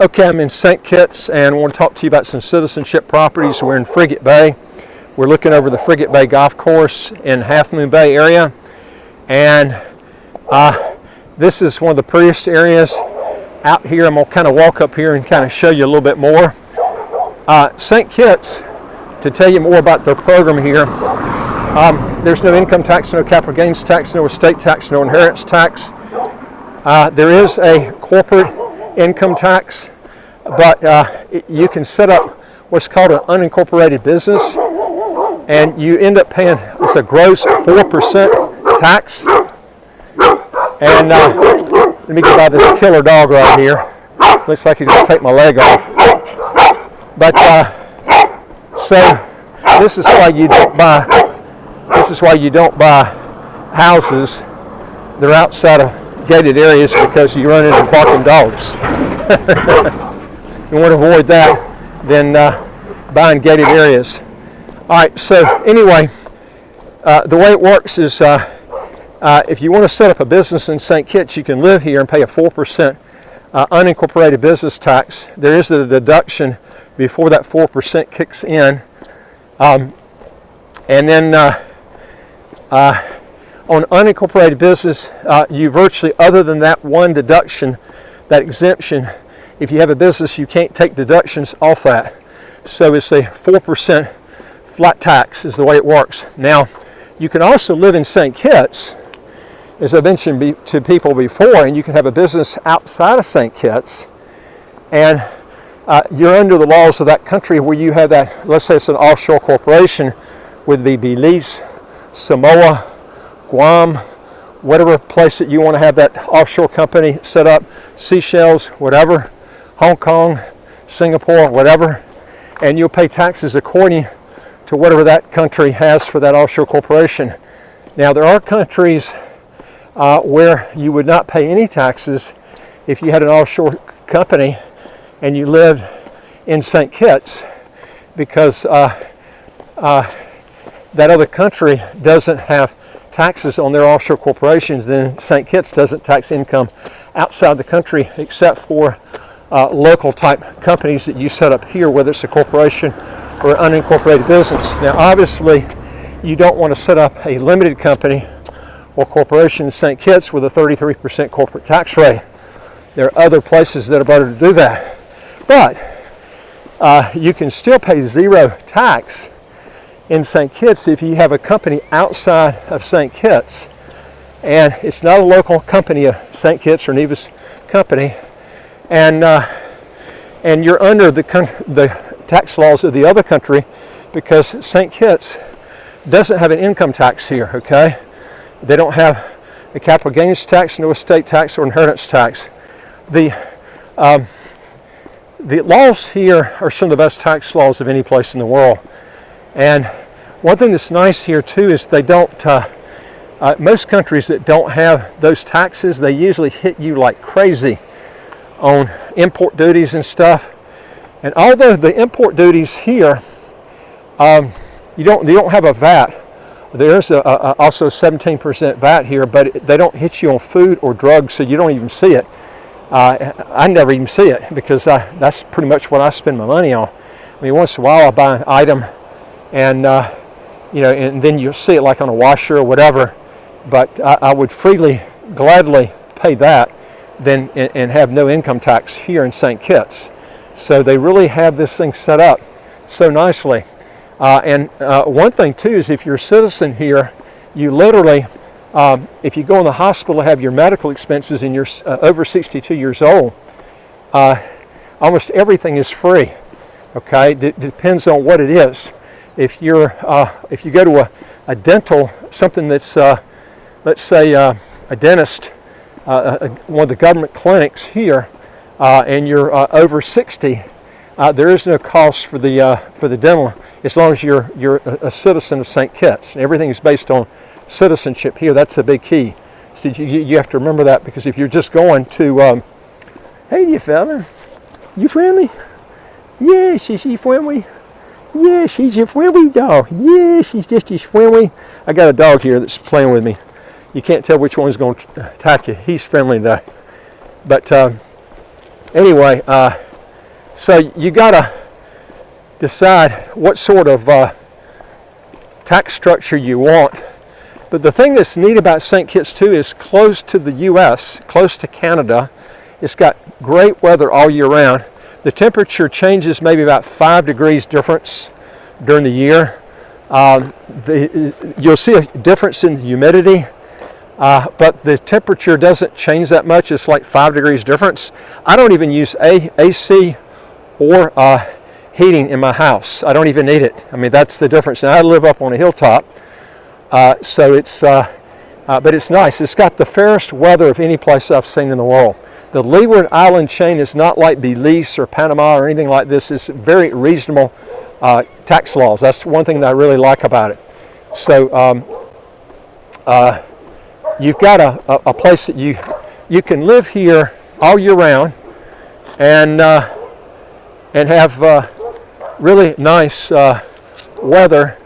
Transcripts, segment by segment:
Okay, I'm in St. Kitts and I want to talk to you about some citizenship properties. We're in Frigate Bay. We're looking over the Frigate Bay Golf Course in Half Moon Bay area. And this is one of the prettiest areas out here. I'm going to kind of walk up here and kind of show you a little bit more. St. Kitts, to tell you more about their program here, there's no income tax, no capital gains tax, no estate tax, no inheritance tax. There is a corporate income tax, but you can set up what's called an unincorporated business, and you end up paying, it's a gross 4% tax. And let me get by this killer dog right here. Looks like he's going to take my leg off. But so this is why you don't buy. This is why you don't buy houses. They're outside of gated areas because you run into barking dogs. You want to avoid that, then buying gated areas. All right, so anyway, the way it works is if you want to set up a business in St. Kitts, you can live here and pay a 4% unincorporated business tax. There is a deduction before that 4% kicks in. And then on unincorporated business, you virtually, other than that one deduction, that exemption, if you have a business, you can't take deductions off that. So it's a 4% flat tax is the way it works. Now, you can also live in St. Kitts, as I mentioned to people before, and you can have a business outside of St. Kitts, and you're under the laws of that country where you have that, let's say it's an offshore corporation, whether it be Belize, Samoa, Guam, whatever place that you want to have that offshore company set up, Seychelles, whatever, Hong Kong, Singapore, whatever, and you'll pay taxes according to whatever that country has for that offshore corporation. Now, there are countries where you would not pay any taxes if you had an offshore company and you lived in St. Kitts, because that other country doesn't have taxes on their offshore corporations. Then St. Kitts doesn't tax income outside the country except for local type companies that you set up here, whether it's a corporation or an unincorporated business. Now, obviously, you don't want to set up a limited company or corporation in St. Kitts with a 33% corporate tax rate. There are other places that are better to do that. But you can still pay zero tax in St. Kitts if you have a company outside of St. Kitts, and it's not a local company, a St. Kitts or Nevis company, and you're under the tax laws of the other country, because St. Kitts doesn't have an income tax here, okay? They don't have a capital gains tax, no estate tax or inheritance tax. The laws here are some of the best tax laws of any place in the world. And one thing that's nice here too is they don't, most countries that don't have those taxes, they usually hit you like crazy on import duties and stuff. And although the import duties here, you don't have a VAT. There's also 17% VAT here, but they don't hit you on food or drugs, so you don't even see it. I never even see it, because that's pretty much what I spend my money on. I mean, once in a while I buy an item, and and then you'll see it like on a washer or whatever. But I would freely, gladly pay that than and have no income tax here in St. Kitts. So they really have this thing set up so nicely. And one thing too is, if you're a citizen here, you literally, if you go in the hospital to have your medical expenses and you're over 62 years old, almost everything is free. Okay, it depends on what it is. If you go to a dental, something that's let's say a dentist, one of the government clinics here, and you're over 60, there is no cost for the dental, as long as you're a citizen of St. Kitts. And everything is based on citizenship here. That's a big key. So you have to remember that, because if you're just going to, hey, you fella, you friendly? Yeah, she's friendly. Yeah, she's your friendly dog. Yeah, she's just as friendly. I got a dog here that's playing with me. You can't tell which one's going to attack you. He's friendly though. But anyway, So you got to decide what sort of tax structure you want. But the thing that's neat about St. Kitts too is close to the US, close to Canada. It's got great weather all year round. The temperature changes maybe about 5 degrees difference during the year. You'll see a difference in the humidity, but the temperature doesn't change that much. It's like 5 degrees difference. I don't even use AC or heating in my house. I don't even need it. I mean, that's the difference. Now I live up on a hilltop, so it's, but it's nice. It's got the fairest weather of any place I've seen in the world. The Leeward Island chain is not like Belize or Panama or anything like this. It's very reasonable tax laws. That's one thing that I really like about it. So you've got a place that you can live here all year round and have really nice weather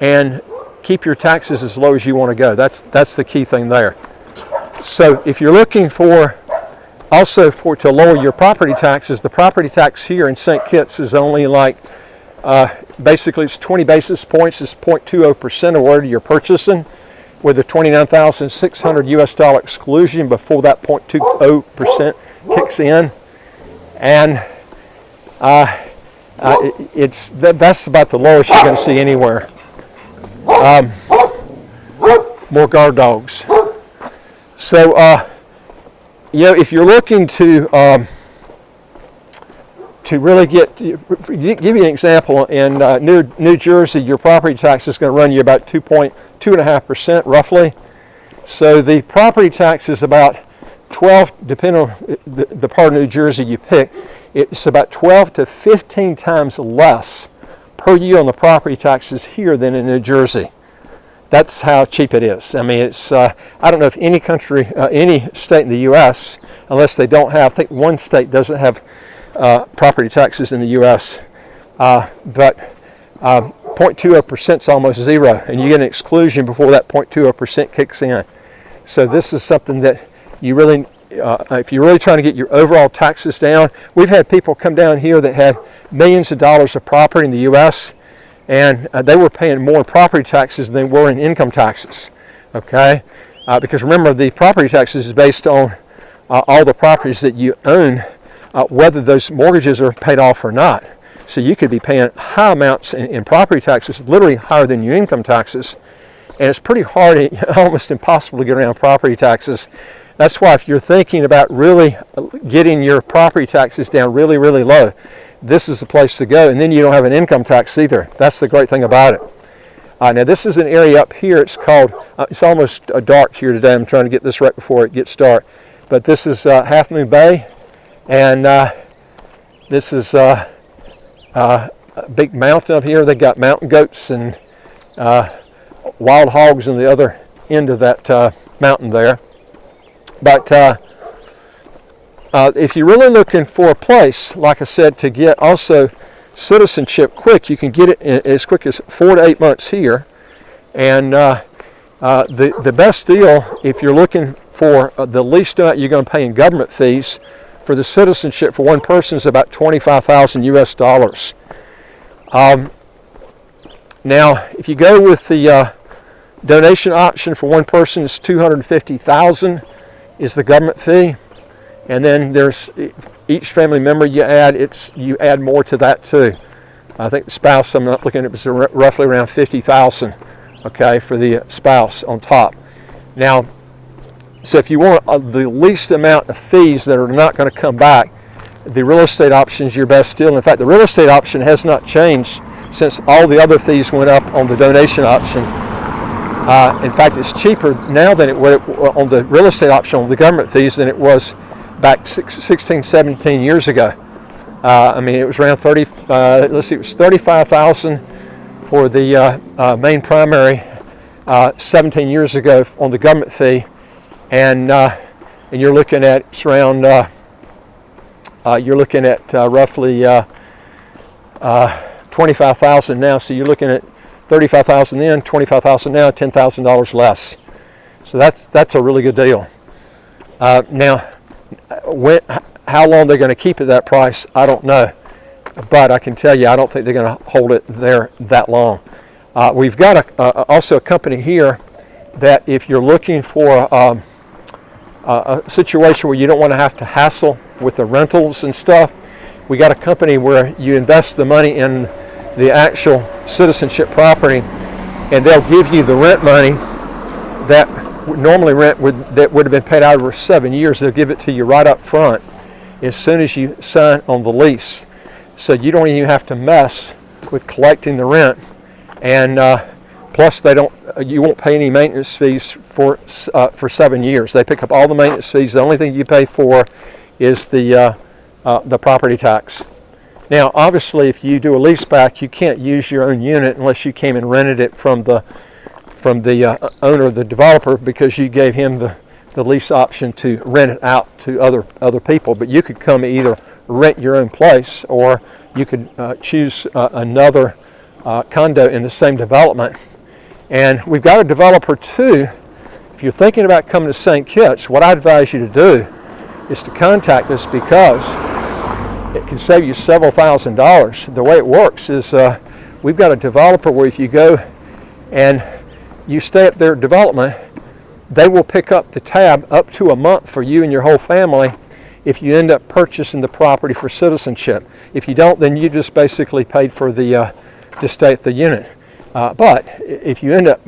and keep your taxes as low as you want to go. That's the key thing there. So if you're looking for also to lower your property taxes, the property tax here in St. Kitts is only like basically it's 20 basis points. It's 0.20% of whatever you're purchasing, with a $29,600 US exclusion before that 0.20% kicks in, and that's about the lowest you're going to see anywhere. More guard dogs. So if you're looking to really give you an example, in New Jersey, your property tax is going to run you about 2.5% roughly. So the property tax is about 12, depending on the part of New Jersey you pick, it's about 12 to 15 times less per year on the property taxes here than in New Jersey. That's how cheap it is. I mean, it's I don't know if any country, any state in the U.S., unless they don't have, I think one state doesn't have property taxes in the U.S., but 0.20% is almost zero, and you get an exclusion before that 0.20% kicks in. So this is something that you really, if you're really trying to get your overall taxes down, we've had people come down here that had millions of dollars of property in the U.S., and they were paying more property taxes than they were in income taxes, okay? Because remember, the property taxes is based on all the properties that you own, whether those mortgages are paid off or not. So you could be paying high amounts in property taxes, literally higher than your income taxes, and it's pretty hard, almost impossible to get around property taxes. That's why if you're thinking about really getting your property taxes down really, really low, this is the place to go. And then you don't have an income tax either. That's the great thing about it. Now this is an area up here. It's called, it's almost dark here today. I'm trying to get this right before it gets dark. But this is Half Moon Bay. And this is a big mountain up here. They got mountain goats and wild hogs on the other end of that mountain there. But if you're really looking for a place, like I said, to get also citizenship quick, you can get it in as quick as 4 to 8 months here. And the best deal, if you're looking for the least amount you're going to pay in government fees for the citizenship for one person, is about $25,000 US. Now, if you go with the donation option for one person, is $250,000 is the government fee. And then there's each family member you add, you add more to that too. I think the spouse, I'm not looking at it, was roughly around $50,000, okay, for the spouse on top. Now, so if you want the least amount of fees that are not going to come back, the real estate option is your best deal. In fact, the real estate option has not changed since all the other fees went up on the donation option. In fact, it's cheaper now than it was on the real estate option on the government fees than it was back 16, 17 years ago. I mean, it was around 30, let's see, it was $35,000 for the main primary 17 years ago on the government fee, and you're looking at it's around you're looking at roughly $25,000 now. So you're looking at $35,000 then, $25,000 now, $10,000 less. So that's a really good deal. Now, how long they're going to keep at that price, I don't know. but I can tell you, I don't think they're going to hold it there that long. We've got also a company here that if you're looking for a situation where you don't want to have to hassle with the rentals and stuff, we got a company where you invest the money in the actual citizenship property, and they'll give you the rent money that normally that would have been paid out over 7 years. They'll give it to you right up front as soon as you sign on the lease, so you don't even have to mess with collecting the rent. And plus, you won't pay any maintenance fees for 7 years. They pick up all the maintenance fees. The only thing you pay for is the property tax. Now, obviously, if you do a lease back, you can't use your own unit unless you came and rented it from the owner, the developer, because you gave him the lease option to rent it out to other people. But you could come either rent your own place, or you could choose another condo in the same development. And we've got a developer too. If you're thinking about coming to St. Kitts, what I advise you to do is to contact us, because it can save you several $1,000s. The way it works is we've got a developer where if you go and you stay at their development, they will pick up the tab up to a month for you and your whole family if you end up purchasing the property for citizenship. If you don't, then you just basically paid for to stay at the unit. But if you end up,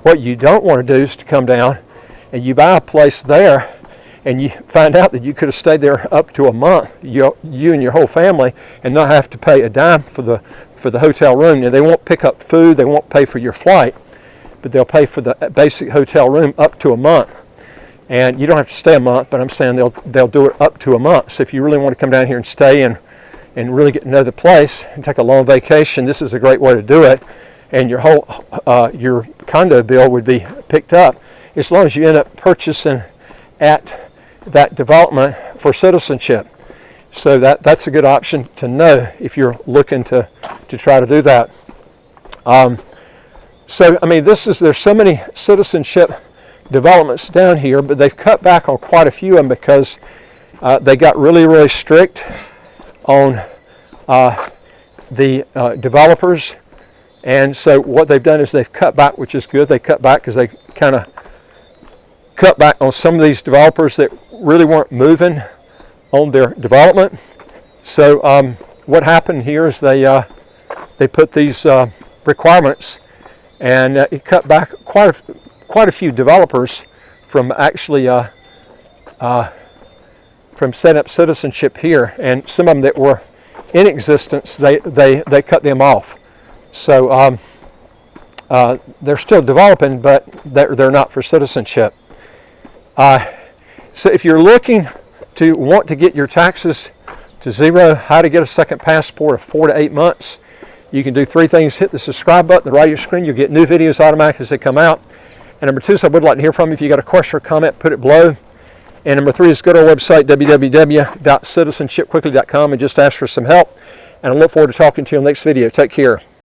what you don't want to do is to come down and you buy a place there and you find out that you could have stayed there up to a month, you and your whole family, and not have to pay a dime for the hotel room. Now, they won't pick up food, they won't pay for your flight, but they'll pay for the basic hotel room up to a month. And you don't have to stay a month, but I'm saying they'll do it up to a month. So if you really want to come down here and stay and really get to know the place and take a long vacation, this is a great way to do it. And your whole your condo bill would be picked up as long as you end up purchasing at that development for citizenship. So that's a good option to know if you're looking to try to do that. So I mean, there's so many citizenship developments down here, but they've cut back on quite a few of them because they got really strict on the developers. And so what they've done is they've cut back, which is good. They cut back because they kind of cut back on some of these developers that really weren't moving on their development. So what happened here is they put these requirements, and it cut back quite a few developers from actually from setting up citizenship here, and some of them that were in existence, they cut them off. So they're still developing, but they're not for citizenship. So if you're looking to want to get your taxes to zero, how to get a second passport of 4 to 8 months, you can do 3 things. Hit the subscribe button at the right of your screen. You'll get new videos automatically as they come out. And number 2 is I would like to hear from you. If you got a question or comment, put it below. And number 3 is go to our website, www.citizenshipquickly.com, and just ask for some help. And I look forward to talking to you in the next video. Take care.